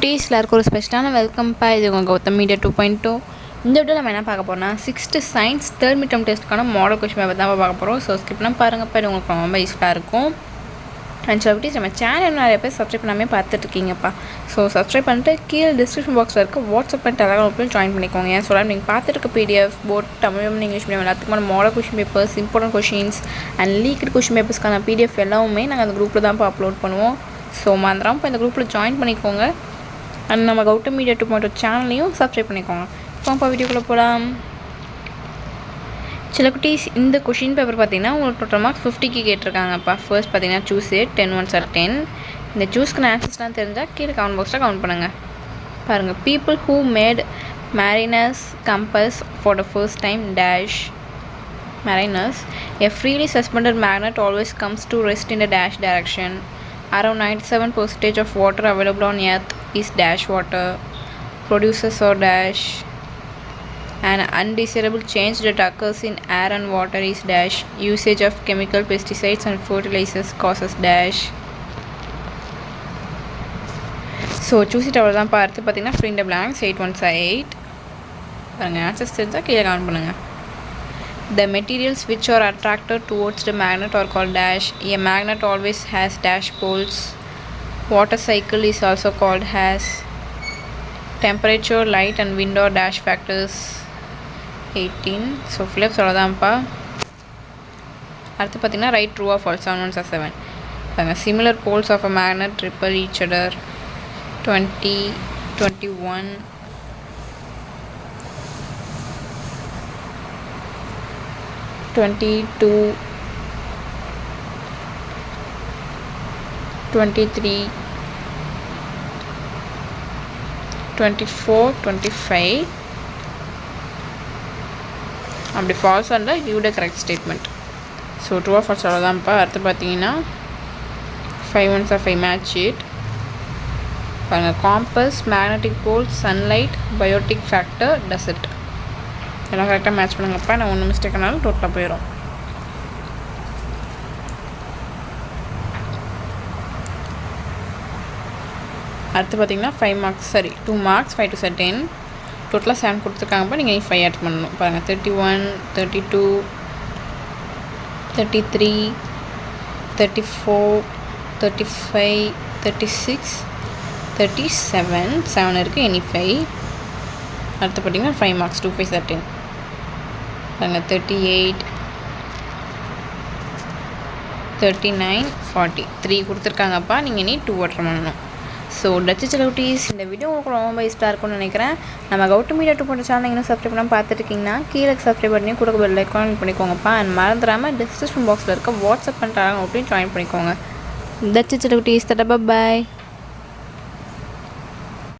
டீஸ்லருக்கு ஒரு ஸ்பெஷலான வெல்கம் பா. இது உங்கள் கௌதம் மீடியா 2.2. இந்த வீடியோ நம்ம என்ன பார்க்க போகிறோம்னா 6th science third mid term டெஸ்ட்டுக்கான மாடல் கொஸ்டின் பேப்பர் தான் பார்க்க போகிறோம். ஸோ ஸ்கிப் பண்ணால் பாருங்கப்பா, இது உங்களுக்கு ரொம்ப யூஸ்ஃபுல்லாக இருக்கும். அண்ட் சொல்லிட்டு நம்ம சேனல் நிறைய பேர் சப்ஸ்கிரைப் பண்ணாமல் பார்த்துட்ருக்கீங்கப்பா. ஸோ சப்ஸ்கிரைப் பண்ணிட்டு கீழே டிஸ்கிரிப்ஷன் பாக்ஸில் இருக்க வாட்ஸ்அப் அண்ட் டெலகிராம் போய் ஜாயின் பண்ணிக்கோங்க. ஏன் சொல்ல நீங்கள் பார்த்துருக்க PDF board Tamil medium English medium எல்லாத்துக்குமான model question papers, important questions and leaked question பேப்பர்ஸ்க்கான பிடிஎஃப் எல்லாமே நாங்கள் அந்த குரூப்பில் தான் அப்லோட் பண்ணுவோம். ஸோ மறந்துடாமல் இப்போ இந்த குரூப்பில் ஜாயின் பண்ணிக்கோங்க. அண்ட் நம்ம கௌதம் மீடியா 2.2 சேனலையும் சப்ஸ்கிரைப் பண்ணிக்கோங்க. இப்போ வீடியோக்குள்ளே போகலாம். சில குட்டீஸ் இந்த கொஷின் பேப்பர் பார்த்தீங்கன்னா உங்களுக்கு டோட்டல் மார்க்ஸ் 50க்கு கேட்டிருக்காங்கப்பா. ஃபர்ஸ்ட் பார்த்தீங்கன்னா சூஸ் இட் 10 1s are 10. இந்த சூஸ்க்கு ஆன்சர்ஸ்லாம் தெரிஞ்சால் கீழே கமெண்ட் பாக்ஸில் கவுண்ட் பண்ணுங்கள். பாருங்கள், people who made Marinus compass for the first time dash Marinus. A freely suspended magnet always comes to rest in the dash direction. Around 97% of water available on earth is dash water. Produces or dash. An undesirable change that occurs in air and water is dash. Usage of chemical pesticides and fertilizers causes dash. So choose it அவ்வளோ தான் பார்த்து பார்த்தீங்கன்னா fill in the blanks 8 1s are 8. பாருங்கள், answers தெரிஞ்சால் கீழே comment பண்ணுங்கள். The materials which are attracted towards the magnet are called dash. A magnet always has dash poles. Water cycle is also called as. Temperature, light and wind are dash factors. 18. So Philips சொல்லதான்ப்பா. அடுத்து பார்த்தீங்கன்னா right true or falls 7 1s are 7. பாருங்கள், similar poles of a magnet repel each other. 20 21 22 23 24 25. அப்படி false இருந்தால் give the correct statement. So true or false அவ்வளோதான்ப்பா. அடுத்து பார்த்தீங்கன்னா 5 1s are 5 match it. பாருங்கள், compass, magnetic pole, sunlight, biotic factor, desert எல்லாம் கரெக்டாக match பண்ணுங்கப்பா. நான் ஒன்று மிஸ்டேக்னாலும் டோட்டலாக போயிடும். அடுத்து பார்த்தீங்கன்னா 5 மார்க்ஸ் 2 மார்க்ஸ் 5 2s are 10. டோட்டலாக 7 கொடுத்துருக்காங்கப்பா. நீங்கள் 5 ஆட் பண்ணணும். பாருங்கள், 31 32 33 34 35 36 37 7 இருக்குது, எனி 5. அடுத்து பார்த்தீங்கன்னா 5 மார்க்ஸ் 2 5s are 10. பாருங்கள், 38 39 40 3 கொடுத்துருக்காங்கப்பா. நீங்கள் இனி 2 வாட்டர் பண்ணணும். ஸோ டச்சு செலவுட்டீஸ், இந்த வீடியோ உங்களுக்கு ரொம்ப யூஸ்ஃபுல்லாக இருக்கும்னு நினைக்கிறேன். நம்ம கௌதம் மீடியா 2.2 சேனல் இன்னும் சப்ஸ்கிரைப் பண்ணாமல் பார்த்துருக்கீங்கன்னா கீழே சப்ஸ்கிரைப் பண்ணி கூட பெல் ஐக்கான் பண்ணிக்கோங்கப்பா. அண்ட் மறந்துடாமல் டிஸ்கிரிப்ஷன் பாக்ஸில் இருக்க வாட்ஸ்அப் பண்ணுறாங்க அப்படின்னு ஜாயின் பண்ணிக்கோங்க. டச்சு செலவுட்டீஸ், தட பாய்.